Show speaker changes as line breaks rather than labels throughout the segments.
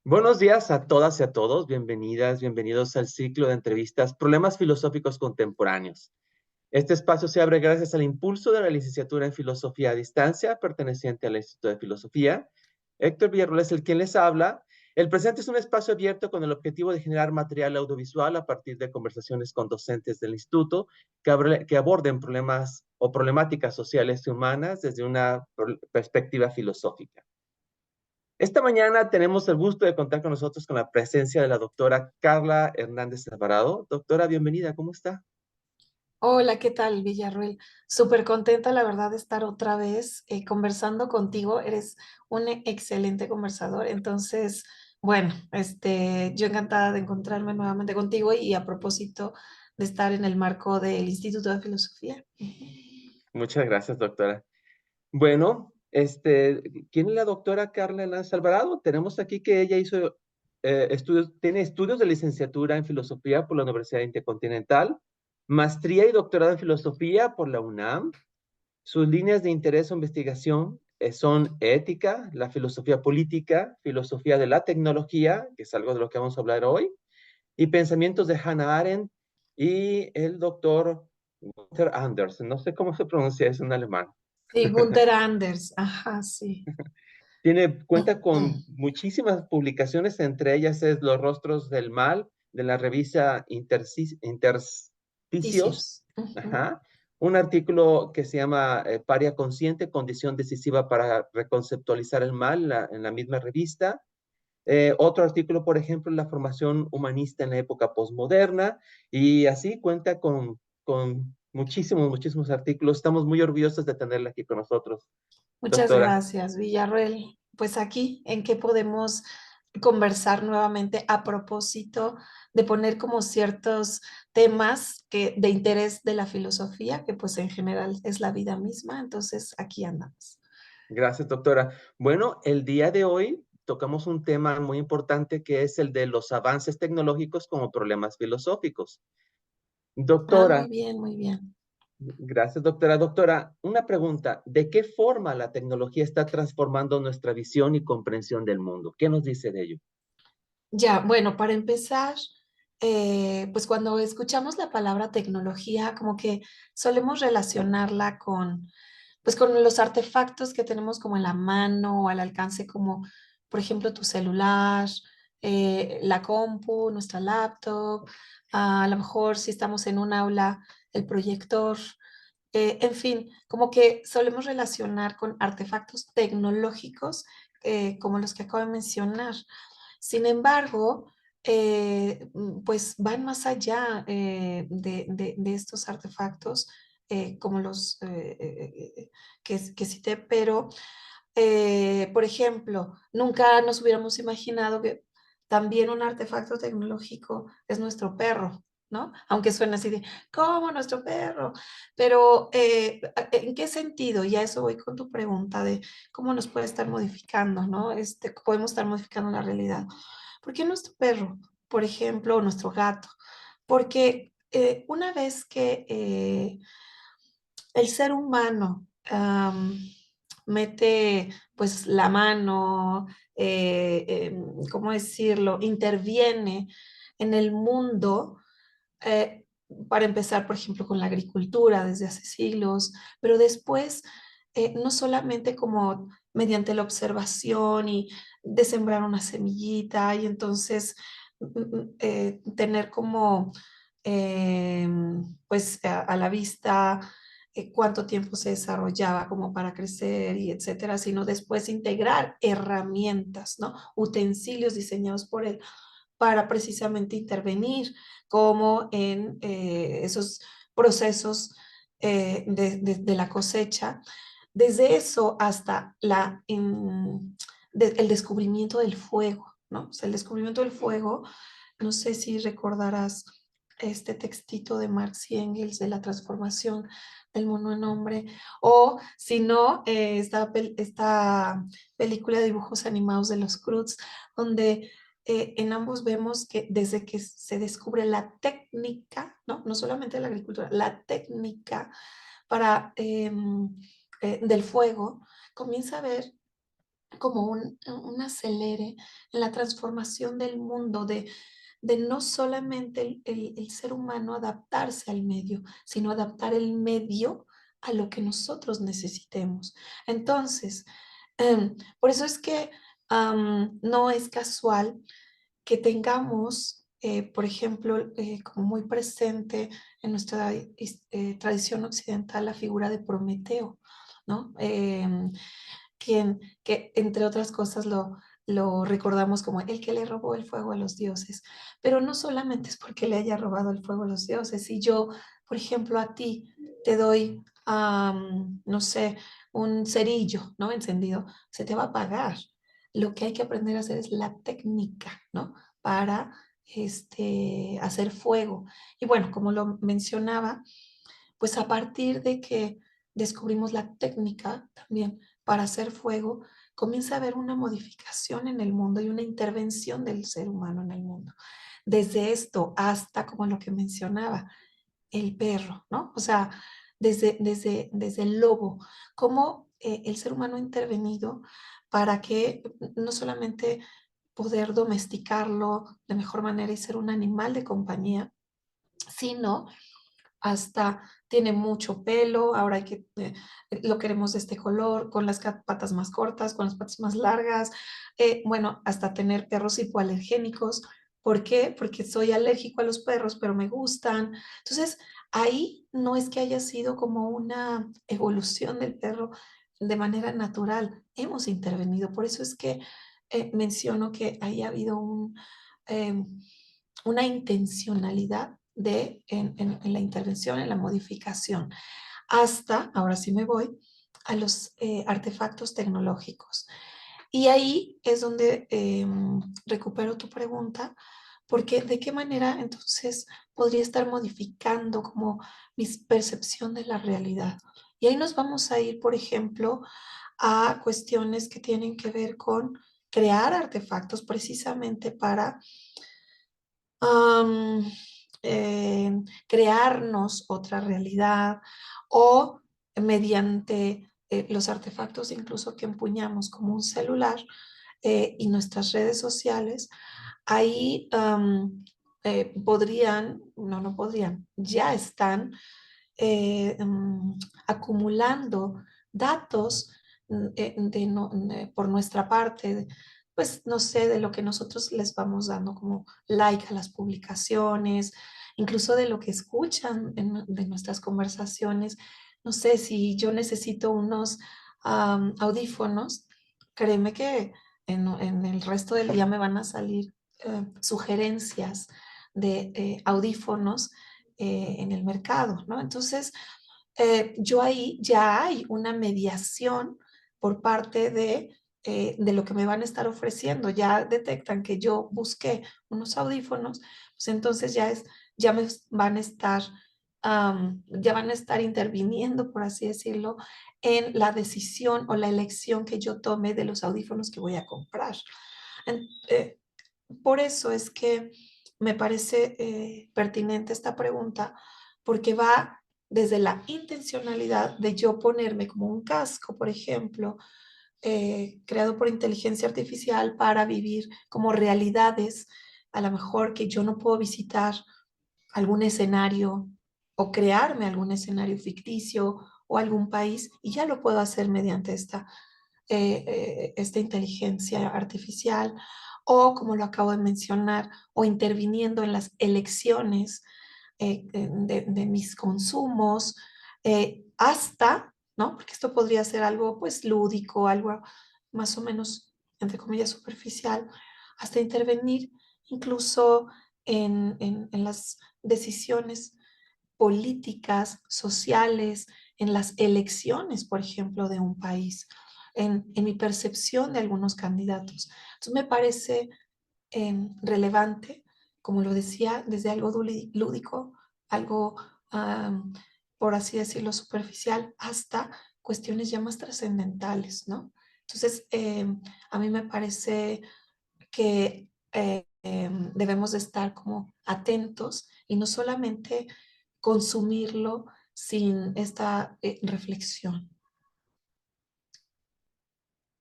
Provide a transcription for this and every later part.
Buenos días a todas y a todos. Bienvenidas, bienvenidos al ciclo de entrevistas Problemas Filosóficos Contemporáneos. Este espacio se abre gracias al impulso de la licenciatura en Filosofía a Distancia, perteneciente al Instituto de Filosofía. Héctor Villarroel es el quien les habla. El presente es un espacio abierto con el objetivo de generar material audiovisual a partir de conversaciones con docentes del instituto que aborden problemas o problemáticas sociales y humanas desde una perspectiva filosófica. Esta mañana tenemos el gusto de contar con nosotros con la presencia de la doctora Carla Hernández Alvarado. Doctora, bienvenida, ¿cómo está?
Hola, ¿qué tal, Villarruel? Súper contenta, la verdad, de estar otra vez conversando contigo. Eres un excelente conversador. Entonces, bueno, yo encantada de encontrarme nuevamente contigo y a propósito de estar en el marco del Instituto de Filosofía.
Muchas gracias, doctora. Bueno, ¿quién es la doctora Carla Hernández Alvarado? Tenemos aquí que ella hizo tiene estudios de licenciatura en filosofía por la Universidad Intercontinental, maestría y doctorado en filosofía por la UNAM. Sus líneas de interés o investigación son ética, la filosofía política, filosofía de la tecnología, que es algo de lo que vamos a hablar hoy, y pensamientos de Hannah Arendt y el doctor Gunther Anders. No sé cómo se pronuncia eso en alemán.
Sí, Gunther Anders, ajá, sí.
Cuenta con muchísimas publicaciones, entre ellas es Los Rostros del Mal, de la revista Intersticios,
Ticios. Ujú.
ajá. Un artículo que se llama Paria Consciente, condición decisiva para reconceptualizar el mal, en la misma revista. Otro artículo, por ejemplo, la formación humanista en la época posmoderna, y así cuenta con muchísimos artículos. Estamos muy orgullosos de tenerla aquí con nosotros,
Muchas
doctora.
gracias, Villarruel. Pues aquí, ¿en qué podemos conversar nuevamente a propósito de poner como ciertos temas de interés de la filosofía, que pues en general es la vida misma? Entonces, aquí andamos.
Gracias, doctora. Bueno, el día de hoy tocamos un tema muy importante que es el de los avances tecnológicos como problemas filosóficos.
Ah,
Doctora,
muy bien, muy bien.
gracias, doctora. Doctora, una pregunta. ¿De qué forma la tecnología está transformando nuestra visión y comprensión del mundo? ¿Qué nos dice de ello?
Ya, bueno, para empezar, pues cuando escuchamos la palabra tecnología, como que solemos relacionarla pues con los artefactos que tenemos como en la mano o al alcance, como por ejemplo tu celular, la compu, nuestra laptop, a lo mejor si estamos en un aula, el proyector, en fin, como que solemos relacionar con artefactos tecnológicos como los que acabo de mencionar. Sin embargo, pues van más allá de estos artefactos como los que cité, pero por ejemplo, nunca nos hubiéramos imaginado que también un artefacto tecnológico es nuestro perro, ¿no? Aunque suene así de, ¿cómo nuestro perro? Pero, ¿en qué sentido? Y a eso voy con tu pregunta de cómo nos puede estar modificando, ¿no? Podemos estar modificando la realidad. ¿Por qué nuestro perro, por ejemplo, o nuestro gato? Porque una vez que el ser humano mete pues la mano, ¿cómo decirlo? Interviene en el mundo, eh, para empezar, por ejemplo, con la agricultura desde hace siglos, pero después no solamente como mediante la observación y de sembrar una semillita y entonces tener como pues a la vista cuánto tiempo se desarrollaba como para crecer y etcétera, sino después integrar herramientas, ¿no? Utensilios diseñados por él para precisamente intervenir como en esos procesos de la cosecha. Desde eso hasta el descubrimiento del fuego, ¿no? O sea, el descubrimiento del fuego, no sé si recordarás este textito de Marx y Engels de la transformación del mono en hombre, o si no, esta película de dibujos animados de los Cruz, donde en ambos vemos que desde que se descubre la técnica, ¿no? No solamente la agricultura, la técnica para, del fuego, comienza a haber como un acelere en la transformación del mundo, de no solamente el ser humano adaptarse al medio, sino adaptar el medio a lo que nosotros necesitemos. Entonces, por eso es que no es casual que tengamos, por ejemplo, como muy presente en nuestra tradición occidental la figura de Prometeo, ¿no? Quien, que entre otras cosas lo recordamos como el que le robó el fuego a los dioses, pero no solamente es porque le haya robado el fuego a los dioses. Si yo, por ejemplo, a ti te doy, no sé, un cerillo, ¿no? Encendido, se te va a apagar. Lo que hay que aprender a hacer es la técnica, ¿no? Para hacer fuego. Y bueno, como lo mencionaba, pues a partir de que descubrimos la técnica también para hacer fuego, comienza a haber una modificación en el mundo y una intervención del ser humano en el mundo. Desde esto hasta, como lo que mencionaba, el perro, ¿no? O sea, desde el lobo, cómo el ser humano ha intervenido para que no solamente poder domesticarlo de mejor manera y ser un animal de compañía, sino hasta tiene mucho pelo, ahora hay que, lo queremos de este color, con las patas más cortas, con las patas más largas, bueno, hasta tener perros hipoalergénicos. ¿Por qué? Porque soy alérgico a los perros, pero me gustan. Entonces, ahí no es que haya sido como una evolución del perro de manera natural, hemos intervenido. Por eso es que menciono que ahí ha habido eh, una intencionalidad en la intervención, en la modificación, hasta, ahora sí me voy, a los artefactos tecnológicos. Y ahí es donde recupero tu pregunta, porque de qué manera entonces podría estar modificando como mi percepción de la realidad. Y ahí nos vamos a ir, por ejemplo, a cuestiones que tienen que ver con crear artefactos precisamente para am, crearnos otra realidad o mediante los artefactos incluso que empuñamos como un celular y nuestras redes sociales, ahí podrían, no podrían, ya están acumulando datos por nuestra parte, pues no sé, de lo que nosotros les vamos dando como like a las publicaciones, incluso de lo que escuchan de nuestras conversaciones. No sé, si yo necesito unos audífonos, créeme que en el resto del día me van a salir sugerencias de audífonos en el mercado, ¿no? Entonces, yo ahí ya hay una mediación por parte de lo que me van a estar ofreciendo. Ya detectan que yo busqué unos audífonos, pues entonces ya me van a estar, ya van a estar interviniendo, por así decirlo, en la decisión o la elección que yo tome de los audífonos que voy a comprar. En- eh, por eso es que me parece pertinente esta pregunta, porque va desde la intencionalidad de yo ponerme como un casco, por ejemplo, creado por inteligencia artificial para vivir como realidades, a lo mejor que yo no puedo visitar algún escenario o crearme algún escenario ficticio o algún país, y ya lo puedo hacer mediante esta inteligencia artificial, o como lo acabo de mencionar, o interviniendo en las elecciones de mis consumos, hasta, ¿no? Porque esto podría ser algo pues lúdico, algo más o menos, entre comillas, superficial, hasta intervenir incluso en las decisiones políticas, sociales, en las elecciones, por ejemplo, de un país, en mi percepción de algunos candidatos. Entonces me parece relevante, como lo decía, desde algo lúdico, algo, am, por así decirlo, superficial, hasta cuestiones ya más trascendentales, ¿no? Entonces, a mí me parece que debemos de estar como atentos y no solamente consumirlo sin esta reflexión.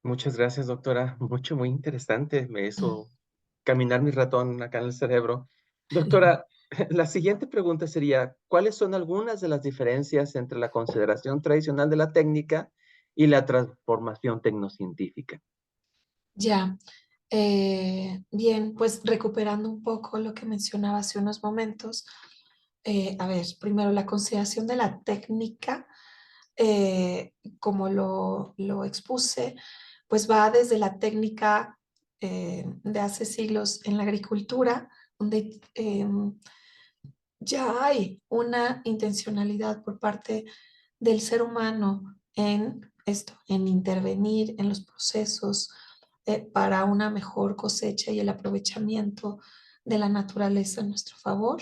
Muchas gracias, doctora. Muy interesante. Me hizo caminar mi ratón acá en el cerebro. Doctora, la siguiente pregunta sería, ¿cuáles son algunas de las diferencias entre la consideración tradicional de la técnica y la transformación tecnocientífica?
Ya, bien, pues recuperando un poco lo que mencionaba hace unos momentos, a ver, primero la consideración de la técnica, como lo expuse, pues va desde la técnica de hace siglos en la agricultura, donde ya hay una intencionalidad por parte del ser humano en esto, en intervenir en los procesos para una mejor cosecha y el aprovechamiento de la naturaleza a nuestro favor,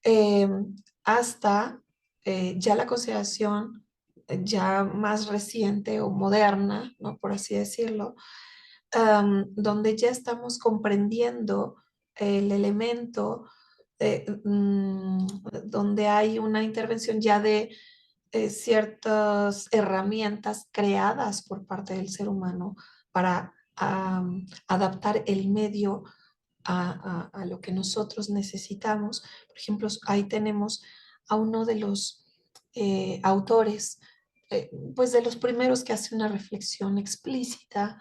eh, hasta ya la consideración ya más reciente o moderna, ¿no? Por así decirlo, donde ya estamos comprendiendo el elemento donde hay una intervención ya de ciertas herramientas creadas por parte del ser humano para adaptar el medio a lo que nosotros necesitamos. Por ejemplo, ahí tenemos a uno de los autores, pues de los primeros que hace una reflexión explícita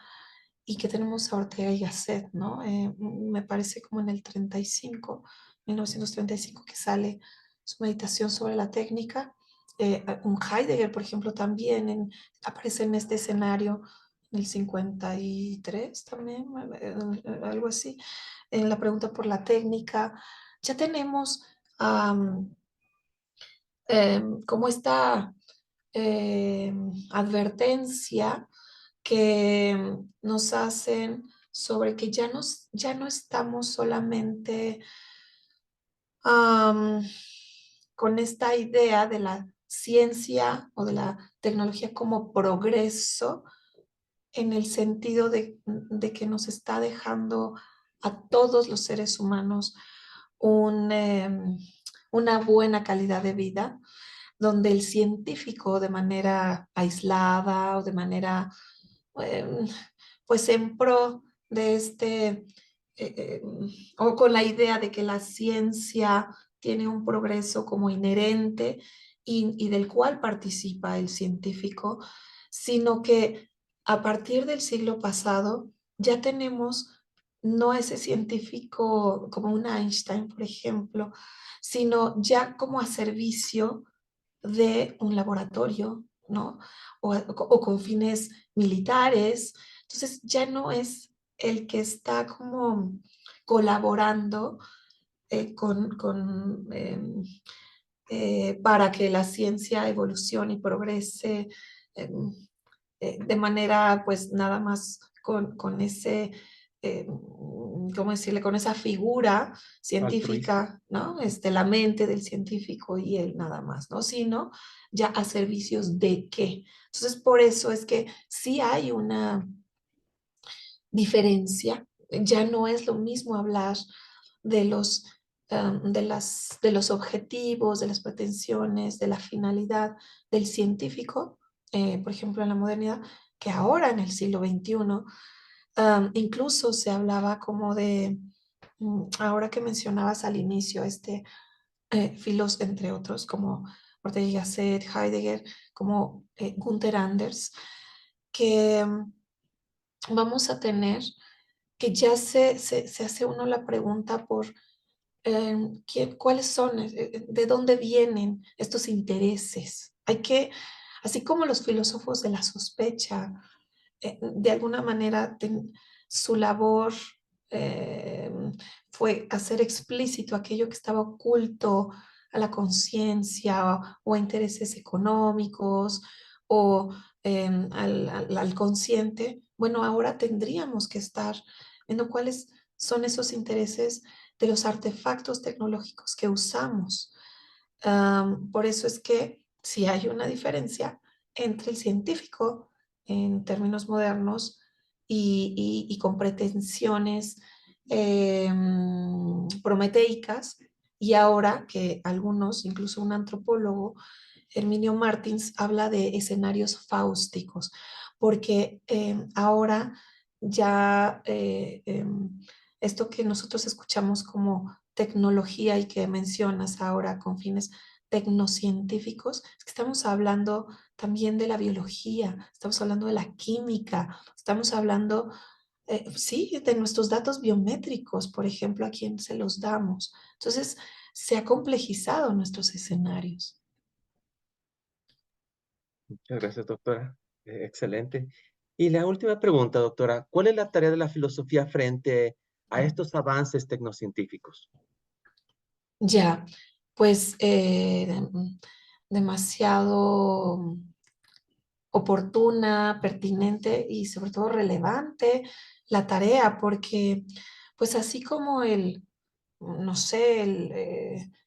y que tenemos a Ortega y Gasset, ¿no? Me parece como en el 35, 1935, que sale su meditación sobre la técnica. Un Heidegger, por ejemplo, también aparece en este escenario en el 53 también, algo así, en la pregunta por la técnica. Ya tenemos como esta advertencia que nos hacen sobre que ya no estamos solamente am, con esta idea de la ciencia o de la tecnología como progreso en el sentido de que nos está dejando a todos los seres humanos un, una buena calidad de vida, donde el científico de manera aislada o de manera em, pues en pro de o con la idea de que la ciencia tiene un progreso como inherente y del cual participa el científico, sino que a partir del siglo pasado ya tenemos no ese científico como un Einstein, por ejemplo, sino ya como a servicio de un laboratorio, ¿no? O con fines militares. Entonces ya no es el que está como colaborando para que la ciencia evolucione y progrese eh, de manera pues nada más con ese, ¿cómo decirle? Con esa figura
Altruista.
científica, ¿no? La mente del científico y él nada más, ¿no? Sino ya a servicios de qué. Entonces, por eso es que sí hay una diferencia. Ya no es lo mismo hablar de de los objetivos, de las pretensiones, de la finalidad del científico, por ejemplo, en la modernidad, que ahora en el siglo XXI. Incluso se hablaba como de, ahora que mencionabas al inicio, filos, entre otros, como Ortega y Gasset, Heidegger, como Gunther Anders, que vamos a tener que ya se hace uno la pregunta por cuáles son, de dónde vienen estos intereses. Hay que, así como los filósofos de la sospecha, de alguna manera su labor eh, fue hacer explícito aquello que estaba oculto a la conciencia o a intereses económicos o al consciente. Bueno, ahora tendríamos que estar viendo cuáles son esos intereses de los artefactos tecnológicos que usamos. Por eso es que si hay una diferencia entre el científico en términos modernos y con pretensiones prometeicas, y ahora que algunos, incluso un antropólogo, Herminio Martins, habla de escenarios fáusticos, porque ahora ya esto que nosotros escuchamos como tecnología y que mencionas ahora con fines tecnocientíficos, es que estamos hablando también de la biología, estamos hablando de la química, estamos hablando, sí, de nuestros datos biométricos, por ejemplo, a quién se los damos. Entonces, se ha complejizado nuestros escenarios.
Muchas gracias, doctora. Excelente. Y la última pregunta, doctora, ¿cuál es la tarea de la filosofía frente a estos avances tecnocientíficos?
Ya, pues demasiado oportuna, pertinente y sobre todo relevante la tarea, porque pues así como no sé,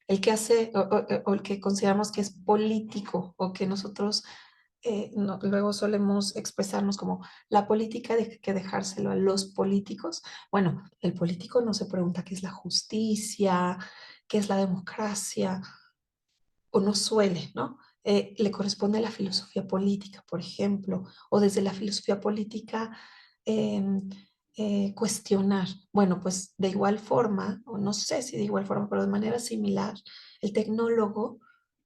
el que hace o el que consideramos que es político o que nosotros luego solemos expresarnos como la política de que dejárselo a los políticos. Bueno, el político no se pregunta qué es la justicia, qué es la democracia, o no suele, ¿no? Le corresponde a la filosofía política, por ejemplo, o desde la filosofía política eh, cuestionar. Bueno, pues de igual forma, o no sé si de igual forma, pero de manera similar, el tecnólogo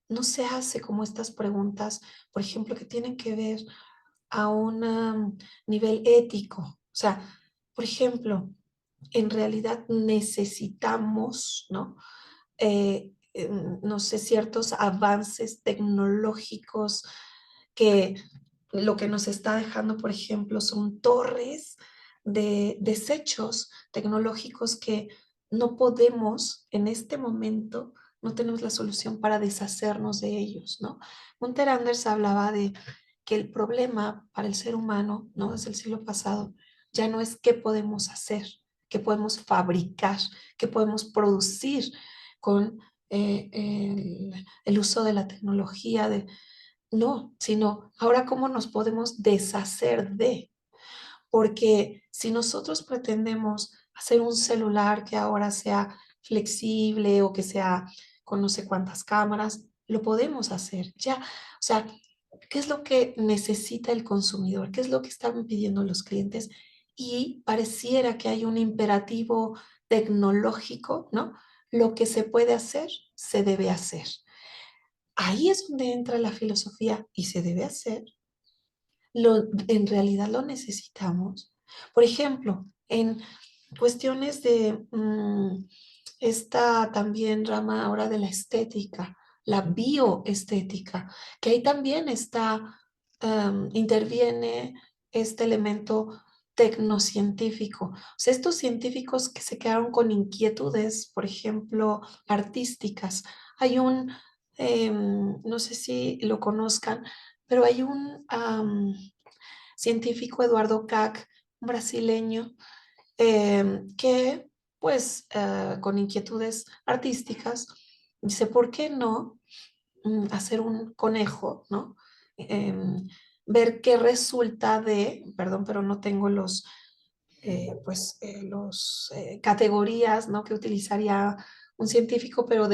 no se hace como estas preguntas, por ejemplo, que tienen que ver a un nivel ético. O sea, por ejemplo, en realidad necesitamos, ¿no? No sé, ciertos avances tecnológicos que lo que nos está dejando, por ejemplo, son torres de desechos tecnológicos que no podemos en este momento, no tenemos la solución para deshacernos de ellos, ¿no? Gunther Anders hablaba de que el problema para el ser humano, ¿no? Desde el siglo pasado, ya no es qué podemos hacer, qué podemos fabricar, qué podemos producir con el uso de la tecnología, no, sino ahora cómo nos podemos deshacer de, porque si nosotros pretendemos hacer un celular que ahora sea flexible o que sea con no sé cuántas cámaras, lo podemos hacer ya. O sea, ¿qué es lo que necesita el consumidor? ¿Qué es lo que están pidiendo los clientes? Y pareciera que hay un imperativo tecnológico, ¿no? Lo que se puede hacer, se debe hacer. Ahí es donde entra la filosofía y se debe hacer. En realidad lo necesitamos. Por ejemplo, en cuestiones de esta también rama ahora de la estética, la bioestética, que ahí también está, interviene este elemento tecnocientífico. O sea, estos científicos que se quedaron con inquietudes, por ejemplo, artísticas. Hay no sé si lo conozcan, pero hay un científico, Eduardo Kac, un brasileño, que pues con inquietudes artísticas dice, ¿por qué no hacer un conejo, ¿no? Ver qué resulta de, perdón, pero no tengo los categorías, ¿no? Que utilizaría un científico, pero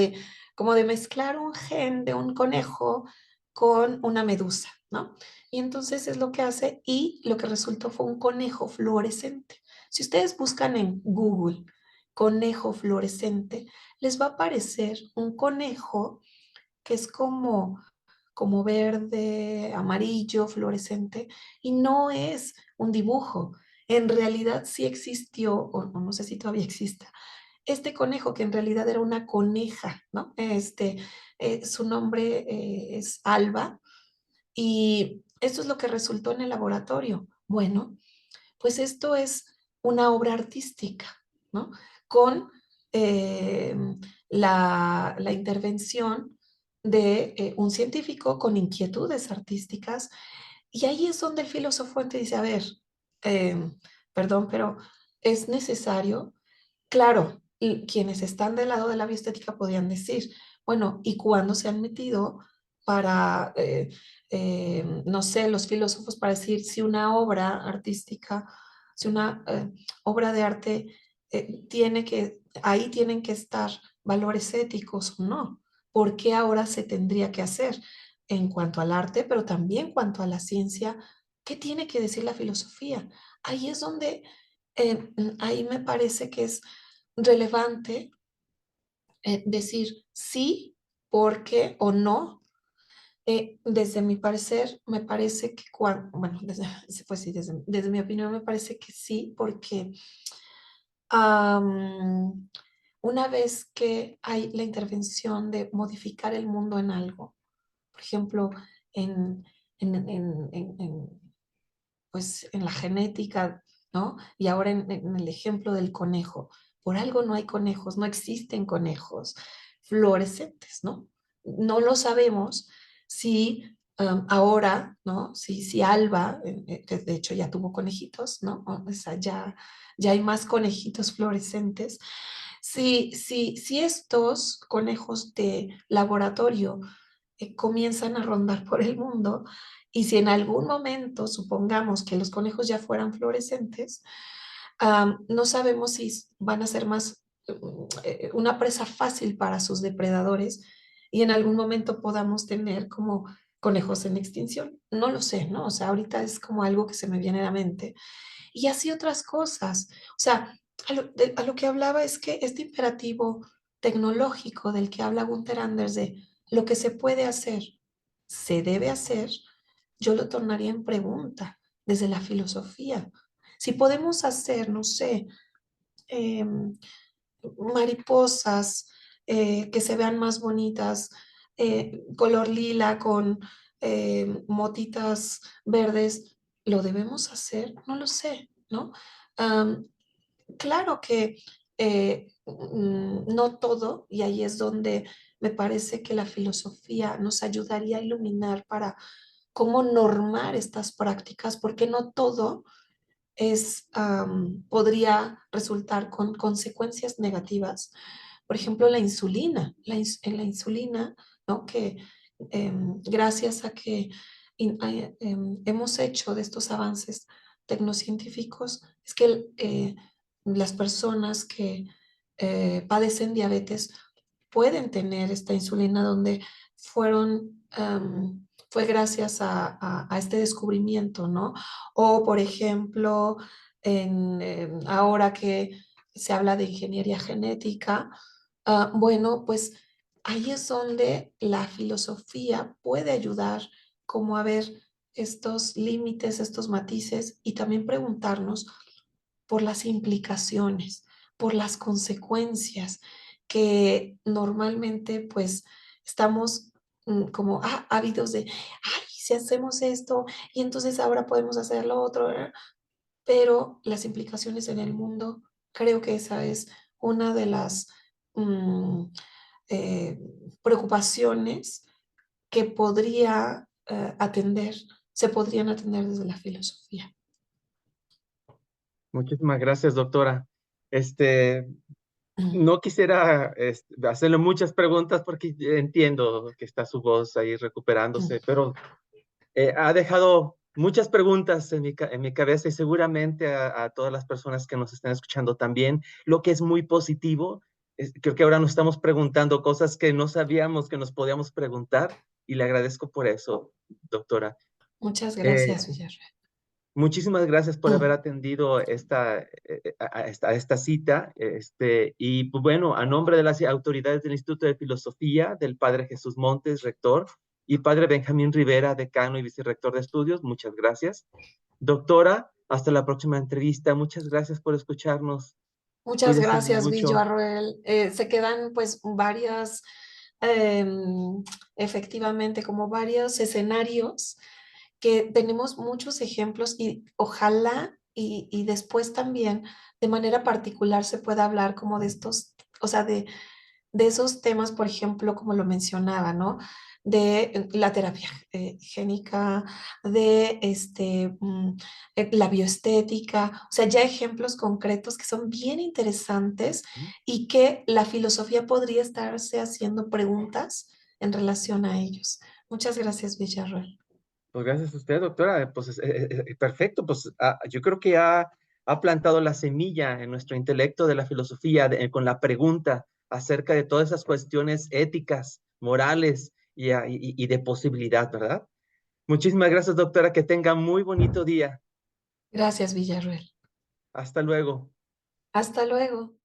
como de mezclar un gen de un conejo con una medusa, ¿no? Y entonces es lo que hace y lo que resultó fue un conejo fluorescente. Si ustedes buscan en Google conejo fluorescente, les va a aparecer un conejo que es como verde, amarillo, fluorescente, y no es un dibujo. En realidad sí existió, o no sé si todavía exista, este conejo que en realidad era una coneja, ¿no? Su nombre es Alba, y esto es lo que resultó en el laboratorio. Bueno, pues esto es una obra artística, ¿no? Con eh, la intervención de un científico con inquietudes artísticas. Y ahí es donde el filósofo te dice, a ver, eh, perdón, pero es necesario, claro, y quienes están del lado de la bioestética podrían decir, bueno, ¿y cuándo se han metido para, no sé, los filósofos para decir si una obra artística, si una obra de arte ahí tienen que estar valores éticos o no? ¿Por qué ahora se tendría que hacer en cuanto al arte, pero también en cuanto a la ciencia? ¿Qué tiene que decir la filosofía? Ahí es donde, ahí me parece que es relevante decir sí, porque o no. Desde mi parecer, me parece que bueno, pues sí, desde mi opinión me parece que sí, porque am, una vez que hay la intervención de modificar el mundo en algo, por ejemplo, en, pues, en la genética, ¿no? Y ahora en el ejemplo del conejo, por algo no hay conejos, no existen conejos fluorescentes, ¿no? No lo sabemos si ahora, ¿no? Si Alba, que de hecho ya tuvo conejitos, ¿no? O sea, ya hay más conejitos fluorescentes. Si estos conejos de laboratorio comienzan a rondar por el mundo y si en algún momento supongamos que los conejos ya fueran fluorescentes, no sabemos si van a ser más una presa fácil para sus depredadores y en algún momento podamos tener como conejos en extinción. No lo sé, ¿no? O sea, ahorita es como algo que se me viene a la mente. Y así otras cosas. O sea, a lo que hablaba es que este imperativo tecnológico del que habla Gunther Anders de lo que se puede hacer, se debe hacer, yo lo tornaría en pregunta desde la filosofía. Si podemos hacer, no sé, em, mariposas que se vean más bonitas, color lila con motitas verdes, ¿lo debemos hacer? No lo sé, ¿no? Am, claro que no todo, y ahí es donde me parece que la filosofía nos ayudaría a iluminar para cómo normar estas prácticas, porque no todo podría resultar con consecuencias negativas. Por ejemplo, la insulina, en la insulina, ¿no? Que gracias a que hemos hecho de estos avances tecnocientíficos, es que las personas que padecen diabetes pueden tener esta insulina donde fue gracias a este descubrimiento, ¿no? O, por ejemplo, ahora que se habla de ingeniería genética, bueno, pues ahí es donde la filosofía puede ayudar como a ver estos límites, estos matices y también preguntarnos por las implicaciones, por las consecuencias que normalmente pues estamos como ávidos de, ay, si hacemos esto y entonces ahora podemos hacer lo otro, ¿verdad? Pero las implicaciones en el mundo, creo que esa es una de las mm, eh, preocupaciones que se podrían atender desde la filosofía.
Muchísimas gracias, doctora. Este,
Mm,
no quisiera hacerle muchas preguntas porque entiendo que está su voz ahí recuperándose,
mm.
pero ha dejado muchas preguntas en mi cabeza y seguramente a todas las personas que nos están escuchando también, lo que es muy positivo. Creo que ahora nos estamos preguntando cosas que no sabíamos que nos podíamos preguntar y le agradezco por eso, doctora.
Muchas
Eh,
gracias, Villarreal.
Muchísimas gracias por haber
Mm,
atendido esta cita. Y pues, bueno, a nombre de las autoridades del Instituto de Filosofía, del padre Jesús Montes, rector, y padre Benjamín Rivera, decano y vicerrector de estudios, muchas gracias. Doctora, hasta la próxima entrevista. Muchas gracias por escucharnos.
Muchas
Cuídese
gracias,
mucho.
Villarreal. Se quedan pues varias, efectivamente, como varios escenarios que tenemos muchos ejemplos y ojalá y después también de manera particular se pueda hablar como de estos, o sea, de esos temas, por ejemplo, como lo mencionaba, ¿no? De la terapia génica, de la bioestética, o sea, ya ejemplos concretos que son bien interesantes y que la filosofía podría estarse haciendo preguntas en relación a ellos. Muchas gracias, Villarreal.
Pues gracias a usted, doctora. Pues perfecto. Pues yo creo que ha plantado la semilla en nuestro intelecto de la filosofía con la pregunta acerca de todas esas cuestiones éticas, morales y de posibilidad, ¿verdad? Muchísimas gracias, doctora. Que tenga muy bonito día.
Gracias, Villarruel.
Hasta luego.
Hasta luego.